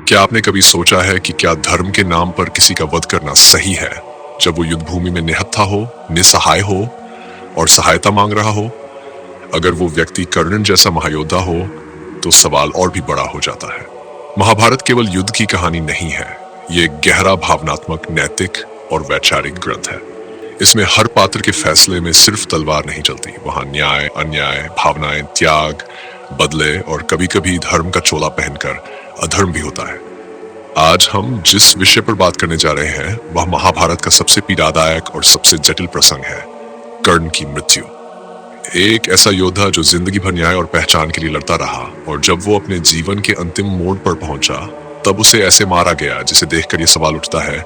क्या आपने कभी सोचा है कि क्या धर्म के नाम पर किसी का वध करना सही है, जब वो युद्ध भूमि में निहत्था हो, निसहाय हो और सहायता मांग रहा हो? अगर वो व्यक्ति कर्णन जैसा महायोद्धा हो, तो सवाल और भी बड़ा हो जाता है। महाभारत केवल युद्ध की कहानी नहीं है, ये एक गहरा भावनात्मक, नैतिक और वैचारिक ग्रंथ है। इसमें हर पात्र के फैसले में सिर्फ तलवार नहीं चलती, वहां न्याय, अन्याय, भावनाएं, त्याग, बदले और कभी-कभी धर्म का चोला पहनकर अधर्म भी होता है। आज हम जिस विषय पर बात करने जा रहे हैं, वह महाभारत का सबसे पीड़ादायक और सबसे जटिल प्रसंग है, कर्ण की मृत्यु। एक ऐसा योद्धा जो जिंदगी भर न्याय और पहचान के लिए लड़ता रहा, और जब वो अपने जीवन के अंतिम मोड़ पर पहुंचा, तब उसे ऐसे मारा गया जिसे देखकर ये सवाल उठता है,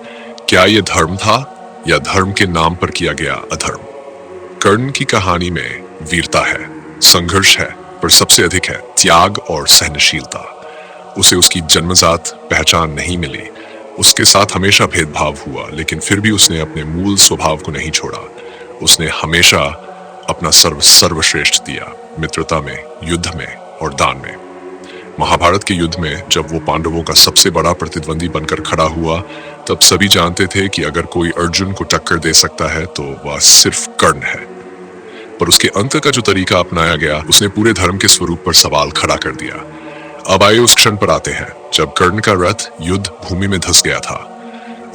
क्या ये धर्म था या धर्म के नाम पर किया गया अधर्म? कर्ण की कहानी में वीरता है, संघर्ष है, पर सबसे अधिक है त्याग और सहनशीलता। उसे उसकी जन्मजात पहचान नहीं मिली, उसके साथ हमेशा भेदभाव हुआ, लेकिन फिर भी उसने अपने मूल स्वभाव को नहीं छोड़ा। उसने हमेशा अपना सर्वश्रेष्ठ दिया, मित्रता में, युद्ध में और दान में। महाभारत के युद्ध में जब वो पांडवों का सबसे बड़ा प्रतिद्वंदी बनकर खड़ा हुआ, तब सभी जानते थे कि अगर कोई अर्जुन को टक्कर दे सकता है तो वह सिर्फ कर्ण है। पर उसके अंत का जो तरीका अपनाया गया, उसने पूरे धर्म के स्वरूप पर सवाल खड़ा कर दिया। अब आइए उस क्षण पर आते हैं जब कर्ण का रथ युद्ध भूमि में धंस गया था।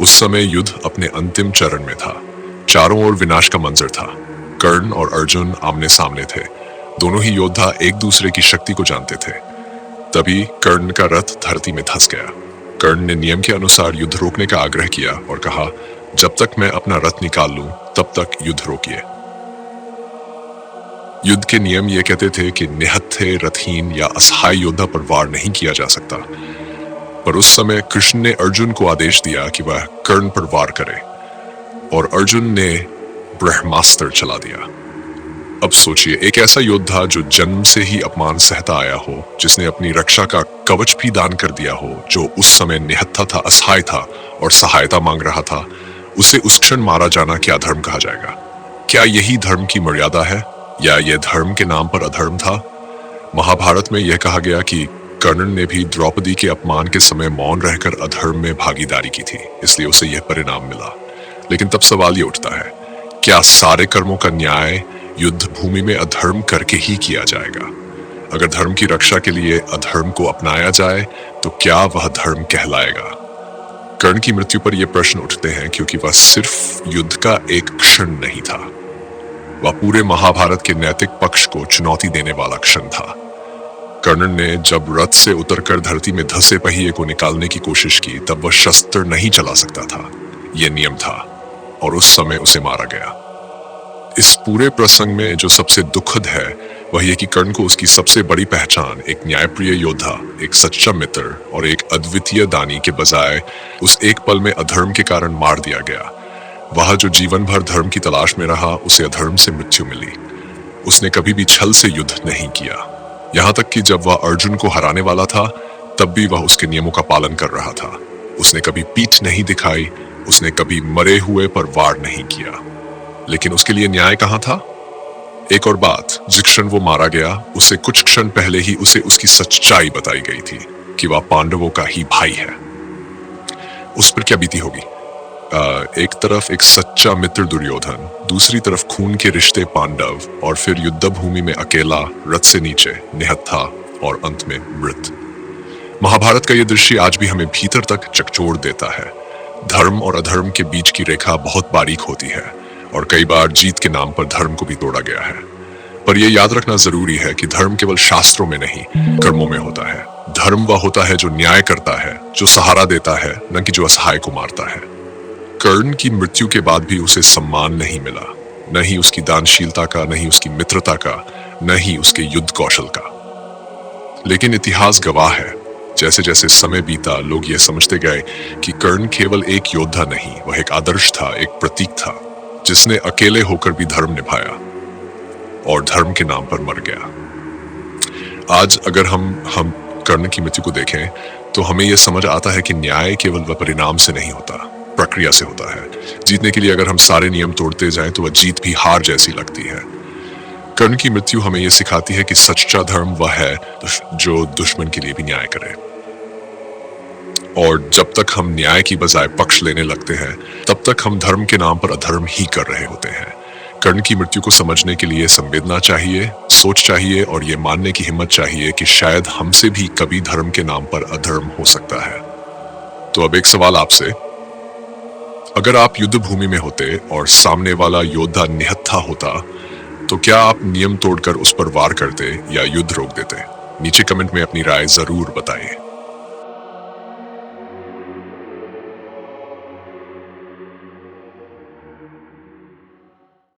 उस समय युद्ध अपने अंतिम चरण में था, चारों ओर विनाश का मंजर था। कर्ण और अर्जुन आमने सामने थे, दोनों ही योद्धा एक दूसरे की शक्ति को जानते थे। तभी कर्ण का रथ धरती में धंस गया। कर्ण ने नियम के अनुसार युद्ध रोकने का आग्रह किया और कहा, जब तक मैं अपना रथ निकाल लूं, तब तक युद्ध रोकिए। युद्ध के नियम ये कहते थे कि निहत्थे, रथहीन या असहाय योद्धा पर वार नहीं किया जा सकता। पर उस समय कृष्ण ने अर्जुन को आदेश दिया कि वह कर्ण पर वार करे, और अर्जुन ने ब्रह्मास्त्र चला दिया। अब सोचिए, एक ऐसा योद्धा जो जन्म से ही अपमान सहता आया हो, जिसने अपनी रक्षा का कवच भी दान कर दिया हो, जो उस समय निहत्था था, असहाय था और सहायता मांग रहा था, उसे उस क्षण मारा जाना क्या धर्म कहा जाएगा? क्या यही धर्म की मर्यादा है, या यह धर्म के नाम पर अधर्म था? महाभारत में यह कहा गया कि कर्ण ने भी द्रौपदी के अपमान के समय मौन रहकर अधर्म में भागीदारी की थी, इसलिए उसे यह परिणाम मिला। लेकिन तब सवाल ये उठता है, क्या सारे कर्मों का न्याय युद्ध भूमि में अधर्म करके ही किया जाएगा? अगर धर्म की रक्षा के लिए अधर्म को अपनाया जाए, तो क्या वह धर्म कहलाएगा? कर्ण की मृत्यु पर यह प्रश्न उठते हैं क्योंकि वह सिर्फ युद्ध का एक क्षण नहीं था, वह पूरे महाभारत के नैतिक पक्ष को चुनौती देने वाला क्षण था। कर्ण ने जब रथ से उतरकर धरती में धंसे पहिए को निकालने की कोशिश की, तब वह शस्त्र नहीं चला सकता था, यह नियम था, और उस समय उसे मारा गया। इस पूरे प्रसंग में जो सबसे दुखद है, वह यह कि कर्ण को उसकी सबसे बड़ी पहचान, एक न्यायप्रिय योद्धा, एक सच्चा मित्र और एक अद्वितीय दानी के बजाय उस एक पल में अधर्म के कारण मार दिया गया। वह जो जीवन भर धर्म की तलाश में रहा, उसे अधर्म से मृत्यु मिली। उसने कभी भी छल से युद्ध नहीं किया, यहाँ तक कि जब वह अर्जुन को हराने वाला था, तब भी वह उसके नियमों का पालन कर रहा था। उसने कभी पीठ नहीं दिखाई, उसने कभी मरे हुए पर वार नहीं किया। लेकिन उसके लिए न्याय कहाँ था? एक और बात, जिस क्षण वो मारा गया, उससे कुछ क्षण पहले ही उसे उसकी सच्चाई बताई गई थी कि वह पांडवों का ही भाई है। उस पर क्या बीती होगी? एक तरफ एक सच्चा मित्र दुर्योधन, दूसरी तरफ खून के रिश्ते पांडव, और फिर युद्ध भूमि में अकेला, रथ से नीचे, निहत्था और अंत में मृत। महाभारत का यह दृश्य आज भी हमें भीतर तक झकझोर देता है। धर्म और अधर्म के बीच की रेखा बहुत बारीक होती है, और कई बार जीत के नाम पर धर्म को भी तोड़ा गया है। पर यह याद रखना जरूरी है कि धर्म केवल शास्त्रों में नहीं, कर्मों में होता है। धर्म वह होता है जो न्याय करता है, जो सहारा देता है, न कि जो असहाय को मारता है। कर्ण की मृत्यु के बाद भी उसे सम्मान नहीं मिला, न ही उसकी दानशीलता का, न ही उसकी मित्रता का, न ही उसके युद्ध कौशल का। लेकिन इतिहास गवाह है, जैसे जैसे समय बीता, लोग ये समझते गए कि कर्ण केवल एक योद्धा नहीं, वह एक आदर्श था, एक प्रतीक था, जिसने अकेले होकर भी धर्म निभाया और धर्म के नाम पर मर गया। आज अगर हम कर्ण की मृत्यु को देखें, तो हमें यह समझ आता है कि न्याय केवल वह परिणाम से नहीं होता, प्रक्रिया से होता है। जीतने के लिए अगर हम सारे नियम तोड़ते जाएं, तो वह जीत भी हार जैसी लगती है। कर्ण की मृत्यु हमें यह सिखाती है कि सच्चा धर्म वह है जो दुश्मन के लिए भी न्याय करे। और जब तक हम न्याय की बजाय पक्ष लेने लगते हैं, तब तक हम धर्म के नाम पर अधर्म ही कर रहे होते हैं। कर्ण की मृत्यु को समझने के लिए संवेदना चाहिए, सोच चाहिए और ये मानने की हिम्मत चाहिए कि शायद हमसे भी कभी धर्म के नाम पर अधर्म हो सकता है। तो अब एक सवाल आपसे, अगर आप युद्ध भूमि में होते और सामने वाला योद्धा निहत्था होता, तो क्या आप नियम तोड़कर उस पर वार करते या युद्ध रोक देते? नीचे कमेंट में अपनी राय जरूर बताएं।